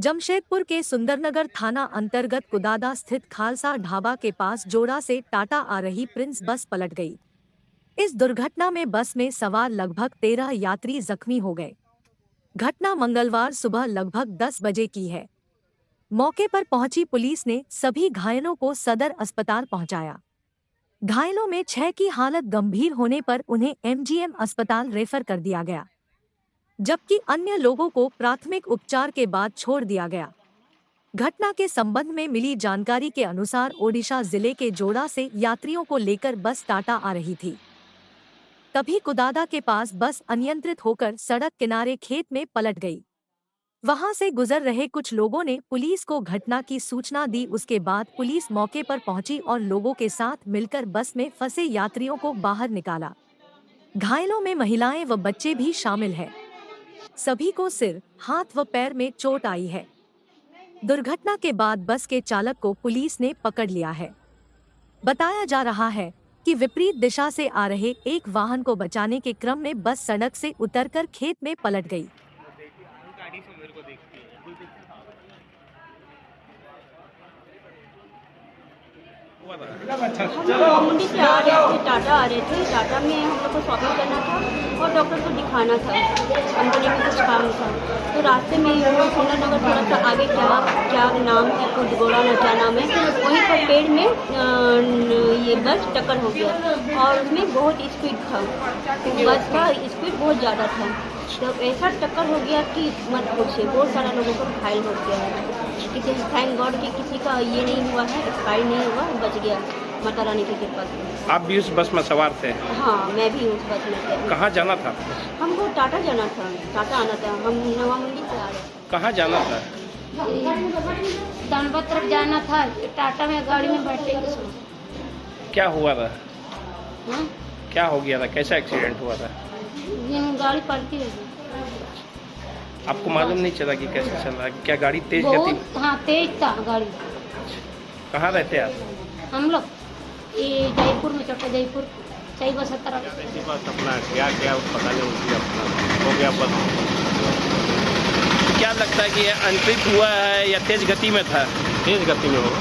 जमशेदपुर के सुंदरनगर थाना अंतर्गत कुदादा स्थित खालसा ढाबा के पास जोड़ा से टाटा आ रही प्रिंस बस पलट गई। इस दुर्घटना में बस में सवार लगभग 13 यात्री जख्मी हो गए। घटना मंगलवार सुबह लगभग 10 बजे की है। मौके पर पहुंची पुलिस ने सभी घायलों को सदर अस्पताल पहुंचाया। घायलों में 6 की हालत गंभीर होने पर उन्हें एमजीएम अस्पताल रेफर कर दिया गया, जबकि अन्य लोगों को प्राथमिक उपचार के बाद छोड़ दिया गया। घटना के संबंध में मिली जानकारी के अनुसार ओडिशा जिले के जोड़ा से यात्रियों को लेकर बस टाटा आ रही थी। तभी कुदादा के पास बस अनियंत्रित होकर सड़क किनारे खेत में पलट गई। वहां से गुजर रहे कुछ लोगों ने पुलिस को घटना की सूचना दी। उसके बाद पुलिस मौके पर पहुंची और लोगों के साथ मिलकर बस में फंसे यात्रियों को बाहर निकाला। घायलों में महिलाएं व बच्चे भी शामिल हैं। सभी को सिर, हाथ व पैर में चोट आई है। दुर्घटना के बाद बस के चालक को पुलिस ने पकड़ लिया है। बताया जा रहा है कि विपरीत दिशा से आ रहे एक वाहन को बचाने के क्रम में बस सड़क से उतरकर खेत में पलट गई। हम मुंडी से आ रहे थे, टाटा आ रहे थे। टाटा में हम लोग को शॉपिंग करना था और डॉक्टर को दिखाना था, कंपनी में कुछ काम था। तो रास्ते में सुंदरनगर थोड़ा सा आगे क्या नाम है, कुदगोड़ा ना क्या नाम है, वहीं पर पेड़ में ये बस टक्कर हो गया और उसमें बहुत स्पीड था। बस का स्पीड बहुत ज़्यादा था, तो ऐसा टक्कर हो गया कि मत पूछिए। बहुत सारा लोगों को घायल हो गया है। किसी थैंक गॉड कि किसी का ये नहीं हुआ है, एक्सपायर नहीं हुआ, बच गया माता रानी की कृपा से। आप भी उस बस में सवार थे? हाँ, मैं भी उस बस में थे। कहाँ जाना था? हमको टाटा जाना था, टाटा आना था। हम नवा मंडी से आ रहे थे। कहाँ जाना था? धनबाद तरफ जाना था। टाटा में गाड़ी में बैठे। क्या हुआ था? हाँ? क्या हो गया था? कैसा एक्सीडेंट हुआ था? गाड़ी पलटी हो गई। आपको मालूम नहीं चला कि कैसे चल रहा है? क्या गाड़ी तेज गति? बहुत हाँ, तेज था गाड़ी। कहाँ रहते आप? हम लोग ये जयपुर में, छोटा जयपुर, सही बस अपना क्या पता नहीं अपना हो गया बस। क्या लगता है कि ये अनियंत्रित हुआ है या तेज गति में था? तेज गति में हो।